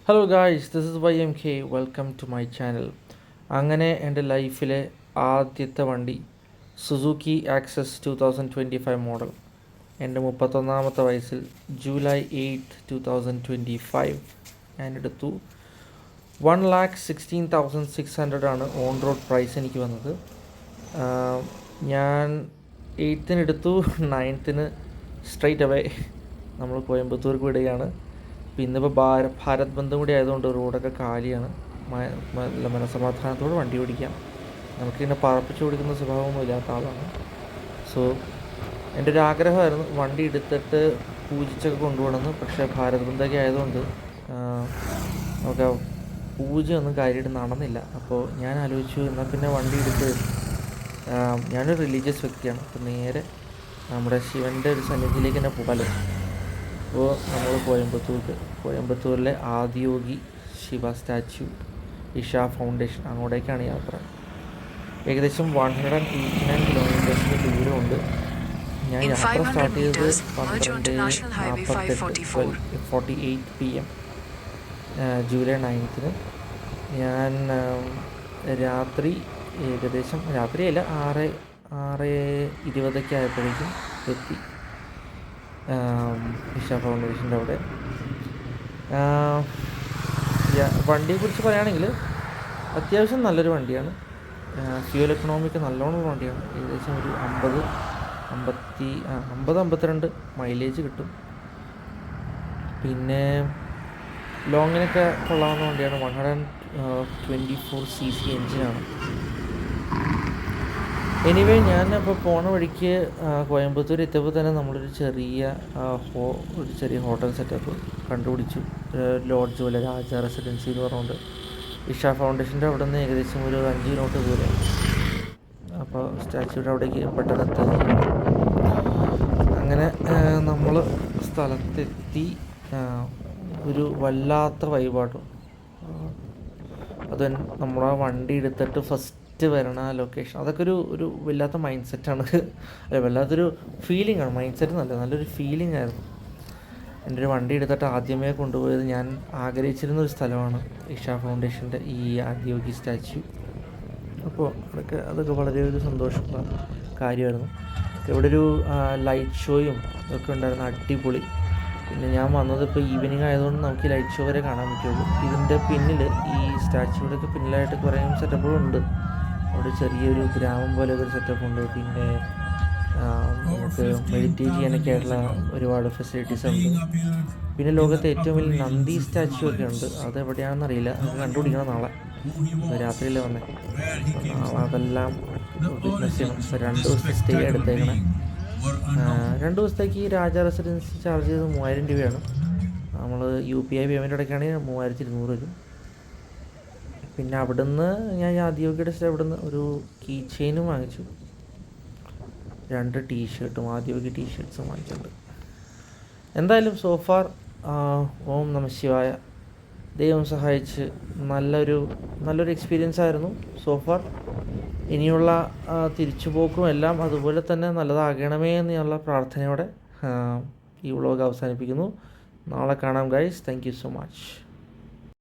Hello guys, this is YMK. Welcome to my channel. അങ്ങനെ എൻ്റെ ലൈഫിലെ ആദ്യത്തെ വണ്ടി സുസുക്കി ആക്സസ് 2025 മോഡൽ എൻ്റെ 31ാമത്തെ വയസ്സിൽ ജൂലൈ 8, 2025 ഞാൻ എടുത്തു. 1,16,600 ആണ് ഓൺ റോഡ് പ്രൈസ് എനിക്ക് വന്നത്. ഞാൻ 8ന് എടുത്തു, 9ന് സ്ട്രൈറ്റ് അവേ നമ്മൾ കോയമ്പത്തൂർക്ക് വിടുകയാണ്. അപ്പോൾ ഇന്നിപ്പോൾ ഭാരത് ബന്ധം കൂടി ആയതുകൊണ്ട് റോഡൊക്കെ കാലിയാണ്. നല്ല മനസമാധാനത്തോടെ വണ്ടി ഓടിക്കാം. നമുക്കിങ്ങനെ പറപ്പിച്ച് കൊടുക്കുന്ന സ്വഭാവമൊന്നും ഇല്ലാത്ത ആളാണ്. സോ എൻ്റെ ഒരു ആഗ്രഹമായിരുന്നു വണ്ടി എടുത്തിട്ട് പൂജിച്ചൊക്കെ കൊണ്ടുപോകണമെന്ന്. പക്ഷേ ഭാരത് ബന്ധമൊക്കെ ആയതുകൊണ്ട് നമുക്ക് പൂജയൊന്നും കാര്യമായിട്ട് നടന്നില്ല. അപ്പോൾ ഞാൻ ആലോചിച്ചു, എന്നാൽ പിന്നെ വണ്ടി എടുത്ത് ഞാനൊരു റിലീജിയസ് വ്യക്തിയാണ്, അപ്പോൾ നേരെ നമ്മുടെ ശിവൻ്റെ ഒരു സന്നിധിയിലേക്ക് തന്നെ പോകാമല്ലോ. അപ്പോൾ നമ്മൾ കോയമ്പത്തൂരിലെ ആദിയോഗി ശിവ സ്റ്റാച്യു, ഇഷ ഫൗണ്ടേഷൻ, അങ്ങോട്ടേക്കാണ് യാത്ര. ഏകദേശം 189 കിലോമീറ്റേഴ്സിൻ്റെ ദൂരമുണ്ട്. ഞാൻ യാത്ര സ്റ്റാർട്ട് ചെയ്തത് 12:48 PM ജൂലൈ 9ന്. ഞാൻ രാത്രി ഏകദേശം രാത്രിയല്ല 6:20 ആയപ്പോഴേക്കും എത്തി ഇഷ ഫൗണ്ടേഷൻ്റെ അവിടെ. വണ്ടിയെക്കുറിച്ച് പറയുകയാണെങ്കിൽ അത്യാവശ്യം നല്ലൊരു വണ്ടിയാണ്. ഫ്യൂൽ എക്കണോമിക്ക് നല്ലോണമുള്ള വണ്ടിയാണ്. ഏകദേശം ഒരു 50-52 മൈലേജ് കിട്ടും. പിന്നെ ലോങ്ങിനൊക്കെ കൊള്ളാവുന്ന വണ്ടിയാണ്. 124cc എൻജിനാണ്. എനിവേ, ഞാൻ ഇപ്പോൾ പോണ വഴിക്ക് കോയമ്പത്തൂർ എത്തിയപ്പോൾ തന്നെ നമ്മളൊരു ചെറിയ ഹോട്ടൽ സെറ്റപ്പ് കണ്ടുപിടിച്ചു. ലോഡ്ജ് പോലെ രാജ റെസിഡൻസി എന്ന് പറഞ്ഞുകൊണ്ട് ഇഷ ഫൗണ്ടേഷൻ്റെ അവിടെ നിന്ന് ഏകദേശം ഒരു 5 കിലോമീറ്റർ ദൂരം. അപ്പോൾ സ്റ്റാച്യൂയുടെ അവിടേക്ക് പെട്ടെന്ന് എത്താൻ. അങ്ങനെ നമ്മൾ സ്ഥലത്തെത്തി. ഒരു വല്ലാത്ത വൈബാട്ടോ അത്. നമ്മളാ വണ്ടി എടുത്തിട്ട് ഫസ്റ്റ് വരണ ലൊക്കേഷൻ, അതൊക്കെ ഒരു വല്ലാത്ത മൈൻഡ് സെറ്റാണ്. അല്ല, വല്ലാത്തൊരു ഫീലിംഗ് ആണ്. മൈൻഡ് സെറ്റ് നല്ലൊരു ഫീലിംഗ് ആയിരുന്നു. എൻ്റെ ഒരു വണ്ടി എടുത്തിട്ട് ആദ്യമേ കൊണ്ടുപോയത് ഞാൻ ആഗ്രഹിച്ചിരുന്നൊരു സ്ഥലമാണ് ഇഷ ഫൗണ്ടേഷൻ്റെ ഈ ആദിയോഗി സ്റ്റാച്യു. അപ്പോൾ അതൊക്കെ വളരെ ഒരു സന്തോഷമുള്ള കാര്യമായിരുന്നു. ഇവിടെ ഒരു ലൈറ്റ് ഷോയും ഇതൊക്കെ ഉണ്ടായിരുന്നു, അടിപൊളി. പിന്നെ ഞാൻ വന്നത് ഇപ്പോൾ ഈവനിങ് ആയതുകൊണ്ട് നമുക്ക് ഈ ലൈറ്റ് ഷോ വരെ കാണാൻ പറ്റുള്ളൂ. ഇതിൻ്റെ പിന്നിൽ, ഈ സ്റ്റാച്യൂടെയൊക്കെ പിന്നിലായിട്ട് കുറേ സെറ്റപ്പുകളുണ്ട്. അവിടെ ചെറിയൊരു ഗ്രാമം പോലെ ഒരു സെറ്റപ്പ് ഉണ്ട്. പിന്നെ നമുക്ക് മെഡിറ്റേറ്റ് ചെയ്യാനൊക്കെ ആയിട്ടുള്ള ഒരുപാട് ഫെസിലിറ്റീസ് ഉണ്ട്. പിന്നെ ലോകത്തെ ഏറ്റവും വലിയ നന്ദി സ്റ്റാച്യു ഒക്കെ ഉണ്ട്. അതെവിടെയാണെന്നറിയില്ല, അത് കണ്ടുപിടിക്കണം നാളെ. രാത്രിയിലേ വന്നേ, നാളെ അതെല്ലാം വിറ്റ്നസ് ചെയ്യണം. ഇപ്പോൾ 2 ദിവസത്തെ സ്റ്റേ എടുത്തേക്കണേ. 2 ദിവസത്തേക്ക് ഈ രാജ റെസിഡൻസി ചാർജ് ചെയ്തത് 3000 രൂപയാണ്. നമ്മൾ UPI പേയ്മെൻറ്റ് അടയ്ക്കുകയാണെങ്കിൽ 3200 വരും. പിന്നെ അവിടുന്ന് ഞാൻ ആദിയോഗിയുടെ അവിടുന്ന് ഒരു കീ ചെയിനും വാങ്ങിച്ചു. 2 ടീഷർട്ടും, ആദിയോഗി ടീഷർട്ട്സും വാങ്ങിച്ചിട്ടുണ്ട്. എന്തായാലും സോഫാർ ഓം നമ ശിവായ, ദൈവം സഹായിച്ച് നല്ലൊരു എക്സ്പീരിയൻസ് ആയിരുന്നു സോഫാർ. ഇനിയുള്ള തിരിച്ചുപോക്കും എല്ലാം അതുപോലെ തന്നെ നല്ലതാകണമേ എന്നുള്ള പ്രാർത്ഥനയോടെ ഈ വ്ളോഗ് അവസാനിപ്പിക്കുന്നു. നാളെ കാണാം guys. Thank you so much.